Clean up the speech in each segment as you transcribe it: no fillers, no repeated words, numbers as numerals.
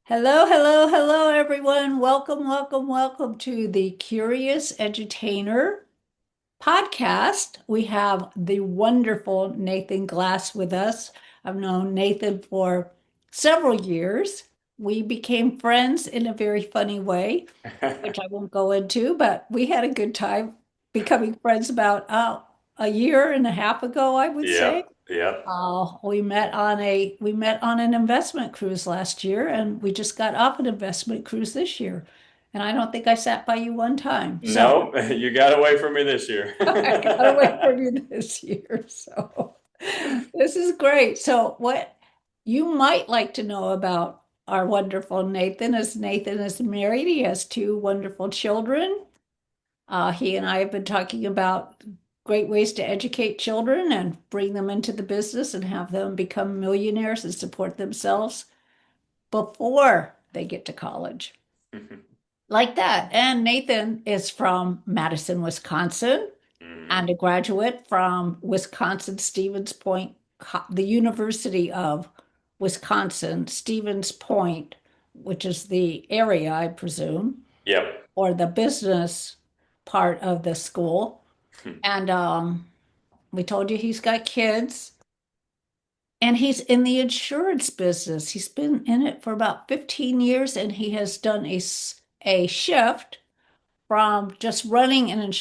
Hello, hello, hello, everyone. Welcome, welcome, welcome to the Curious Edutainer podcast. We have the wonderful Nathan Glass with us. I've known Nathan for several years. We became friends in a very funny way, which I won't go into, but we had a good time becoming friends about a year and a half ago, I would say. Yep, yep. We met on an investment cruise last year, and we just got off an investment cruise this year. And I don't think I sat by you one time. So No, you got away from me this year. I got away from you this year. So this is great. So what you might like to know about our wonderful Nathan is married. He has two wonderful children. He and I have been talking about great ways to educate children and bring them into the business and have them become millionaires and support themselves before they get to college. Like that. And Nathan is from Madison, Wisconsin, and Mhm. a graduate from Wisconsin Stevens Point, the University of Wisconsin, Stevens Point, which is the area, I presume, Yep. or the business part of the school. And we told you he's got kids and he's in the insurance business. He's been in it for about 15 years and he has done a shift from just running an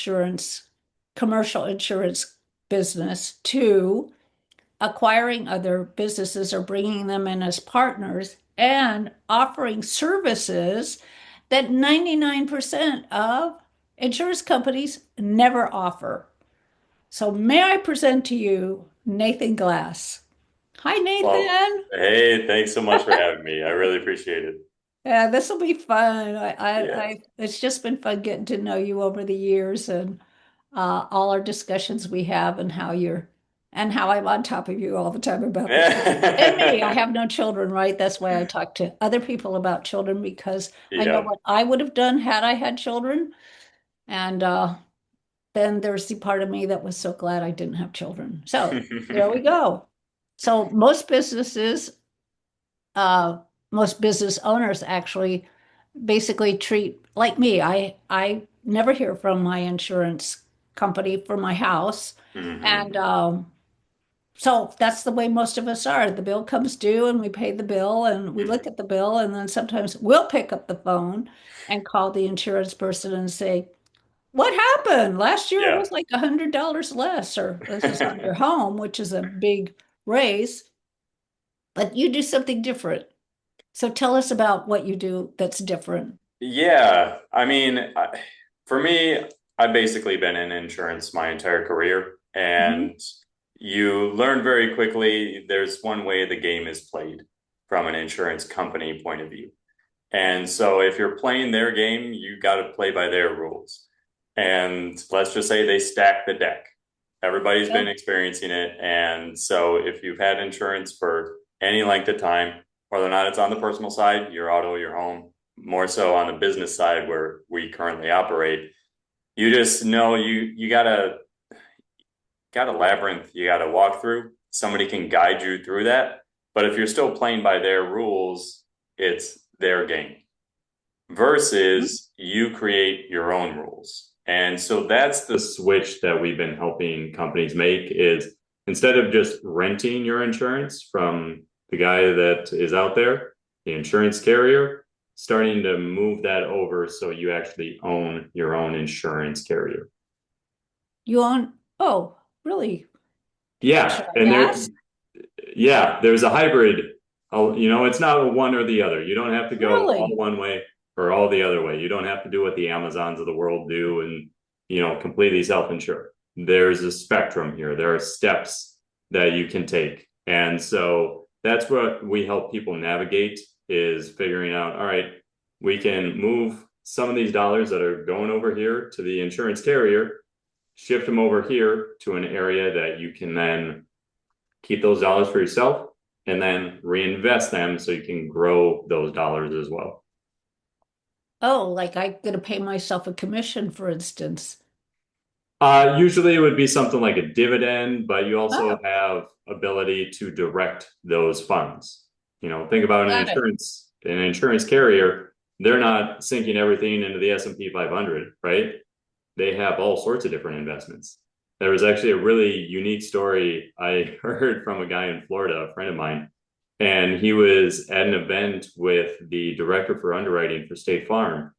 commercial insurance business to acquiring other businesses or bringing them in as partners and offering services that 99% of insurance companies never offer. So may I present to you Nathan Glass? Hi, Well, Nathan. hey, thanks so much for having me. I really appreciate it. Yeah, this will be fun. Yeah. It's just been fun getting to know you over the years and all our discussions we have and how I'm on top of you all the time about the kids. And me, I have no children, right? That's why I talk to other people about children because I know Yeah. what I would have done had I had children. And then there's the part of me that was so glad I didn't have children. So there we go. So uh, most business owners actually basically treat like me. I never hear from my insurance company for my house, and hmm so that's the way most of us are. The bill comes due, and we pay the bill, and we look at the bill, and then sometimes we'll pick up the phone and call the insurance person and say, "What happened? Last year it Yeah. was like $100 less, or this is on your home, which is a big raise, but you do something different." So tell us about what you do that's different. Yeah. For me, I've basically been in insurance my entire career, Mhm. and you learn very quickly there's one way the game is played from an insurance company point of view. And so if you're playing their game, you got to play by their rules. And let's just say they stack the deck. Everybody's been Yep. experiencing it. And so if you've had insurance for any length of time, whether or not it's on the personal side, your auto, your home, more so on the business side where we currently operate, you just know you got a labyrinth you got to walk through. Somebody can guide you through that. But if you're still playing by their rules, it's their game versus you create your own rules. And so that's the switch that we've been helping companies make is instead of just renting your insurance from the guy that is out there, the insurance carrier, starting to move that over so you actually own your own insurance carrier. You own, oh, really? Should Yeah, I and ask? there's a hybrid. It's not a one or the other. You don't have to go all Really? one way or all the other way. You don't have to do what the Amazons of the world do and, completely self-insure. There's a spectrum here. There are steps that you can take. And so that's what we help people navigate is figuring out, all right, we can move some of these dollars that are going over here to the insurance carrier, shift them over here to an area that you can then keep those dollars for yourself and then reinvest them so you can grow those dollars as well. Oh, like I'm gonna pay myself a commission, for instance. Usually it would be something like a dividend, but you also Oh, have ability to direct those funds. Think about an got it. insurance An insurance carrier, they're not sinking everything into the S&P 500, right? They have all sorts of different investments. There was actually a really unique story I heard from a guy in Florida, a friend of mine, and he was at an event with the director for underwriting for State Farm.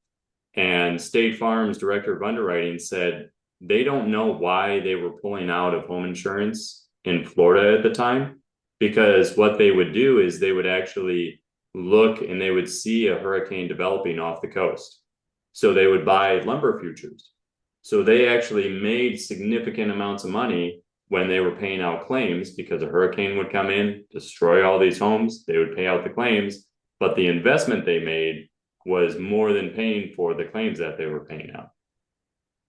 And State Farm's director of underwriting said they don't know why they were pulling out of home insurance in Florida at the time, because what they would do is they would actually look and they would see a hurricane developing off the coast. So they would buy lumber futures. So they actually made significant amounts of money when they were paying out claims, because a hurricane would come in, destroy all these homes, they would pay out the claims, but the investment they made was more than paying for the claims that they were paying out.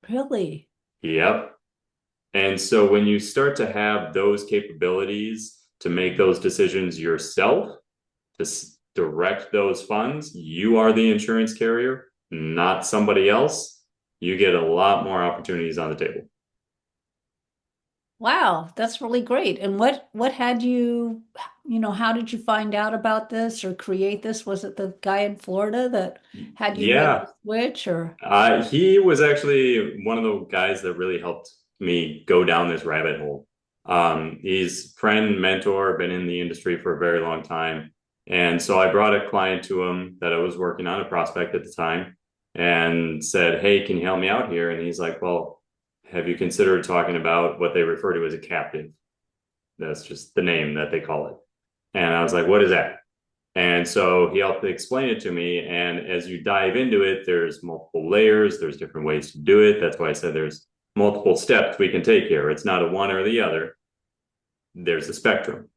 Really? Yep. And so when you start to have those capabilities to make those decisions yourself, to direct those funds, you are the insurance carrier, not somebody else, you get a lot more opportunities on the table. Wow, that's really great. And what had you, how did you find out about this or create this? Was it the guy in Florida that had you make the Yeah. switch or? He was actually one of the guys that really helped me go down this rabbit hole. He's friend, mentor, been in the industry for a very long time. And so I brought a client to him that I was working on, a prospect at the time, and said, "Hey, can you help me out here?" And he's like, "Well, have you considered talking about what they refer to as a captive?" That's just the name that they call it. And I was like, "What is that?" And so he helped explain it to me. And as you dive into it, there's multiple layers, there's different ways to do it. That's why I said there's multiple steps we can take here. It's not a one or the other, there's a spectrum.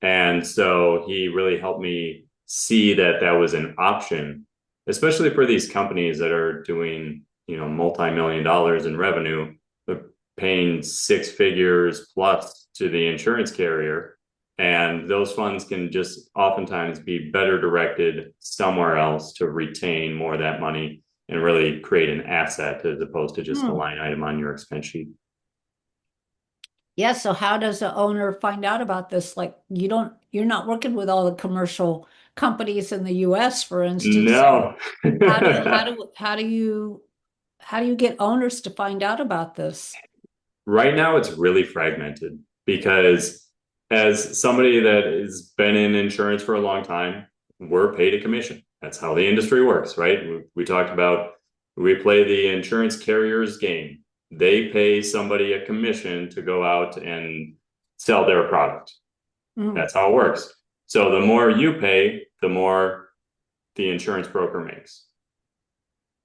And so he really helped me see that that was an option, especially for these companies that are doing, multi-million dollars in revenue. They're paying six figures plus to the insurance carrier. And those funds can just oftentimes be better directed somewhere else to retain more of that money and really create an asset as opposed to just a Hmm. line item on your expense sheet. Yeah, so how does the owner find out about this? Like you're not working with all the commercial companies in the US, for instance. So No. how do you get owners to find out about this? Right now, it's really fragmented because as somebody that has been in insurance for a long time, we're paid a commission. That's how the industry works, right? We talked about we play the insurance carrier's game. They pay somebody a commission to go out and sell their product. Mm. That's how it works. So the more you pay, the more the insurance broker makes.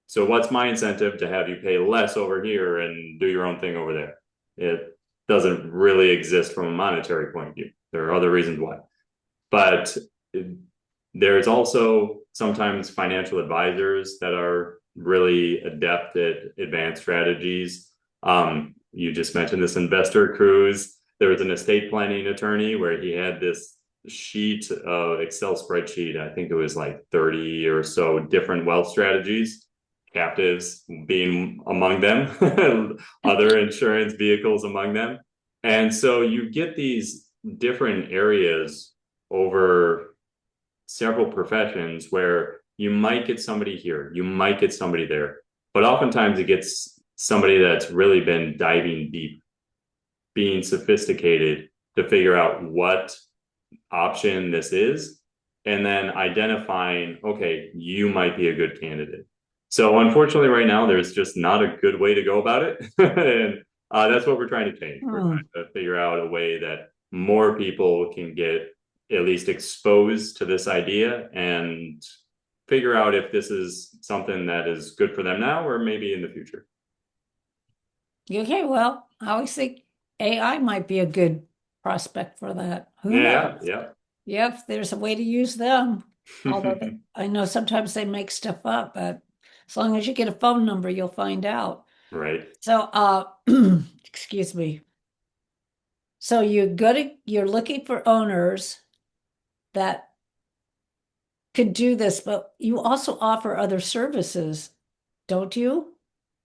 So what's my incentive to have you pay less over here and do your own thing over there? It doesn't really exist from a monetary point of view. There are other reasons why. But there's also sometimes financial advisors that are really adept at advanced strategies. You just mentioned this investor cruise. There was an estate planning attorney where he had this sheet of Excel spreadsheet. I think it was like 30 or so different wealth strategies, captives being among them, other insurance vehicles among them. And so you get these different areas over several professions where you might get somebody here, you might get somebody there, but oftentimes it gets somebody that's really been diving deep, being sophisticated to figure out what option this is, and then identifying, okay, you might be a good candidate. So unfortunately, right now, there's just not a good way to go about it. And that's what we're trying to change. We're Hmm. trying to figure out a way that more people can get at least exposed to this idea and figure out if this is something that is good for them now or maybe in the future. Okay, well, I always think AI might be a good prospect for that. Who Yeah, knows? yeah. Yep, there's a way to use them. Although I know sometimes they make stuff up, but as long as you get a phone number, you'll find out. Right. So, excuse me. So you're looking for owners that could do this, but you also offer other services, don't you?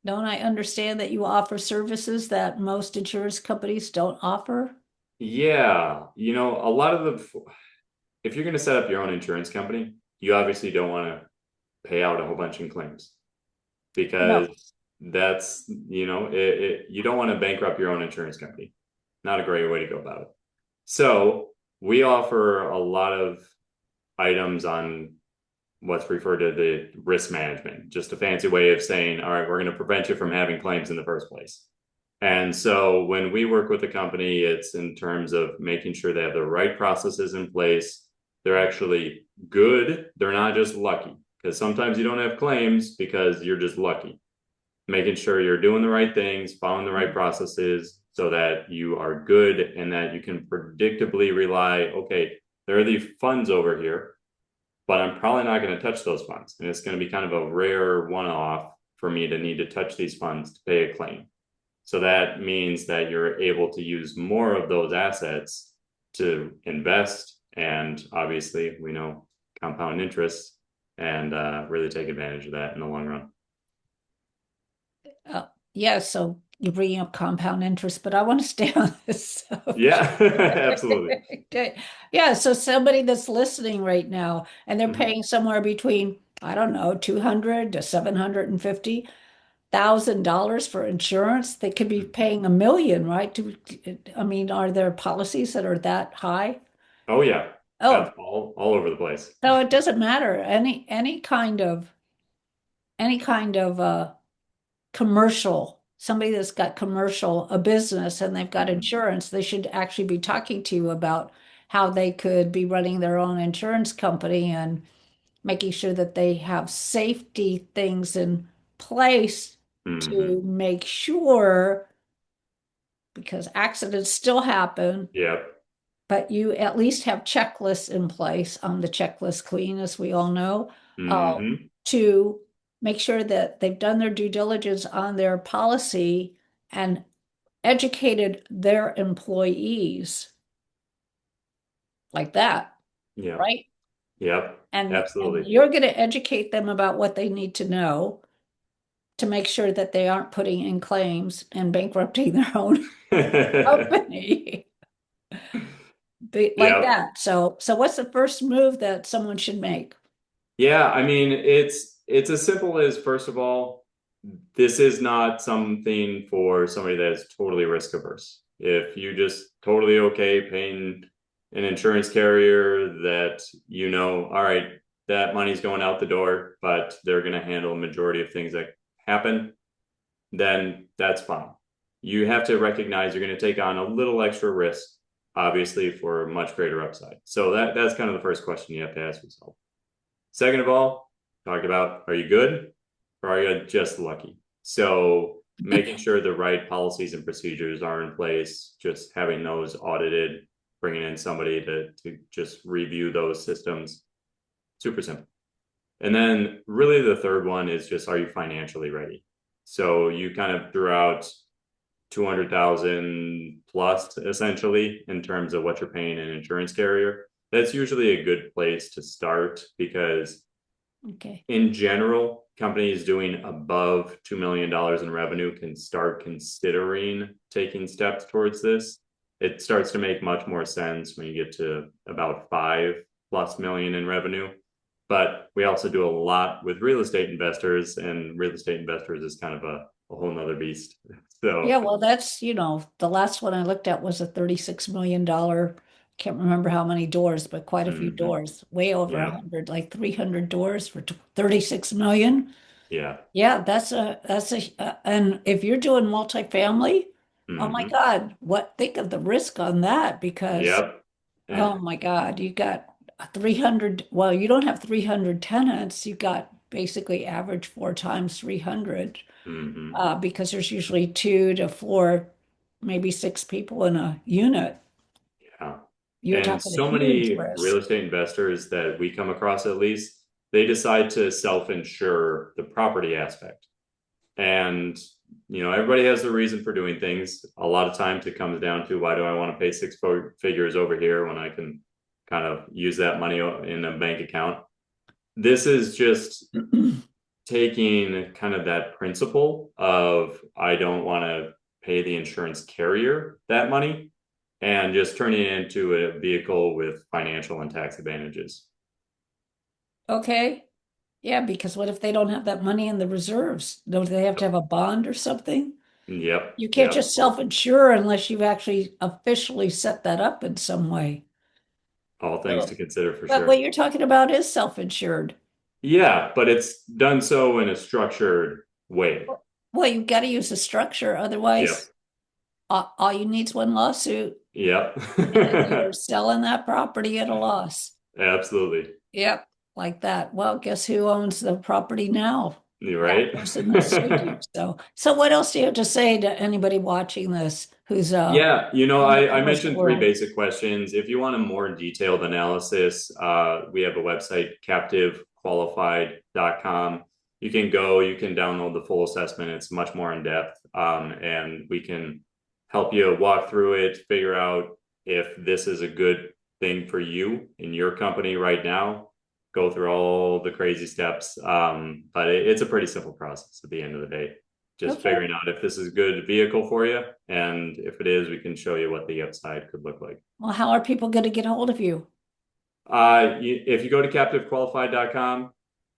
Don't I understand that you offer services that most insurance companies don't offer? Yeah, a lot of if you're going to set up your own insurance company, you obviously don't want to pay out a whole bunch in claims No. because that's, you don't want to bankrupt your own insurance company. Not a great way to go about it. So we offer a lot of items on what's referred to the risk management, just a fancy way of saying, all right, we're going to prevent you from having claims in the first place. And so when we work with a company, it's in terms of making sure they have the right processes in place. They're actually good. They're not just lucky, because sometimes you don't have claims because you're just lucky. Making sure you're doing the right things, following the right processes so that you are good and that you can predictably rely, okay, there are these funds over here, but I'm probably not going to touch those funds. And it's going to be kind of a rare one off for me to need to touch these funds to pay a claim. So that means that you're able to use more of those assets to invest. And obviously, we know compound interest and really take advantage of that in the long run. Yeah, so you're bringing up compound interest, but I want to stay on this Yeah, subject. absolutely. Yeah, so somebody that's listening right now and they're Mm-hmm. paying somewhere between, I don't know, 200 to $750,000 for insurance, they could be paying 1 million, right? I mean, are there policies that are that high? Oh yeah, Oh, that's all over the place. so it doesn't matter. Any kind of commercial, somebody that's got commercial, a business, and they've got Mm-hmm. insurance, they should actually be talking to you about how they could be running their own insurance company and making sure that they have safety things in place Mm-hmm. to make sure, because accidents still happen, Yep. but you at least have checklists in place. I'm the checklist queen, as we all know, uh, Mm-hmm. to make sure that they've done their due diligence on their policy and educated their employees like that, Yep. right? Yep. And Absolutely. you're going to educate them about what they need to know to make sure that they aren't putting in claims and bankrupting their own company. Like Yep. that. So what's the first move that someone should make? Yeah, I mean, it's as simple as first of all, this is not something for somebody that is totally risk averse. If you just totally okay paying an insurance carrier that all right, that money's going out the door, but they're going to handle a majority of things that happen, then that's fine. You have to recognize you're going to take on a little extra risk, obviously, for a much greater upside. So that's kind of the first question you have to ask yourself. Second of all, talked about, are you good or are you just lucky? So making sure the right policies and procedures are in place, just having those audited, bringing in somebody to just review those systems, super simple. And then really the third one is just, are you financially ready? So you kind of threw out 200,000 plus essentially in terms of what you're paying an insurance carrier. That's usually a good place to start because Okay. in general, companies doing above $2 million in revenue can start considering taking steps towards this. It starts to make much more sense when you get to about 5+ million in revenue. But we also do a lot with real estate investors, and real estate investors is kind of a whole nother beast. Yeah, So, well, that's, the last one I looked at was a $36 million. Can't remember how many doors, but quite a few mm-hmm. doors, way over a Yeah, hundred, like 300 doors for 36 million. yeah, Yeah, and if you're doing multifamily, oh my mm-hmm. God, think of the risk on that because, Yep. Eh, oh my God, you got 300, well, you don't have 300 tenants, you got basically average 4 times 300, mm-hmm. because there's usually 2 to 4, maybe 6 people in a unit. Yeah. You're And talking a so huge many real risk. estate investors that we come across, at least, they decide to self insure the property aspect. And, everybody has a reason for doing things. A lot of times it comes down to why do I want to pay six figures over here when I can kind of use that money in a bank account? This is just taking kind of that principle of I don't want to pay the insurance carrier that money and just turning it into a vehicle with financial and tax advantages. Okay. Yeah, because what if they don't have that money in the reserves? Don't they have to have a bond or something? Yep, You can't yep. just self-insure unless you've actually officially set that up in some way. All things to So, consider for but what sure. you're talking about is self-insured. Yeah, but it's done so in a structured way. Well, you've got to use the structure, Yep, otherwise, all you need is one lawsuit, yep. and then you're selling that property at a loss. Absolutely. Yep, like that. Well, guess who owns the property now? You're That right. person that sued you. So what else do you have to say to anybody watching this who's Yeah, in the I commercial mentioned three world? basic questions. If you want a more detailed analysis, we have a website, captivequalified.com. You can go, you can download the full assessment. It's much more in depth. And we can help you walk through it, figure out if this is a good thing for you in your company right now. Go through all the crazy steps. But it's a pretty simple process at the end of the day, just Okay. figuring out if this is a good vehicle for you. And if it is, we can show you what the upside could look like. Well, how are people going to get hold of you? If you go to captivequalified.com,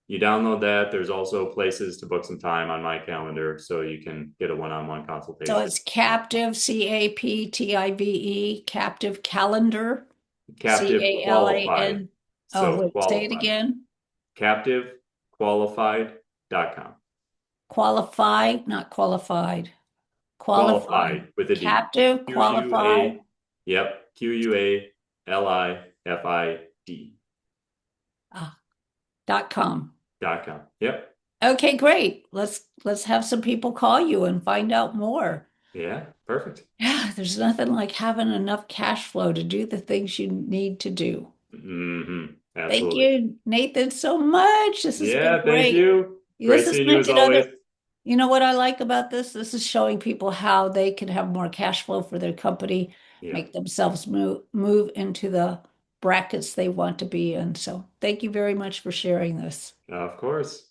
you download that. There's also places to book some time on my calendar so you can get a one-on-one So consultation. it's captive, CAPTIVE, captive calendar, Captive qualified. CALAN. Oh, So wait, say it qualified. again. Captivequalified.com. Qualified, not qualified. Qualified. Qualified with a D. Captive, Q U A, qualified, yep, QUALIFID uh, .com. .com. Yep. Okay, great. Let's have some people call you and find out more. Yeah, perfect. Yeah, there's nothing like having enough cash flow to do the things you need to do. Thank Absolutely. you, Nathan, so much. This has been Yeah, thank great. you. This Great is seeing you as making always. other, you know what I like about this? This is showing people how they can have more cash flow for their company, Yeah, make themselves move into the brackets they want to be in. So thank you very much for sharing this. of course.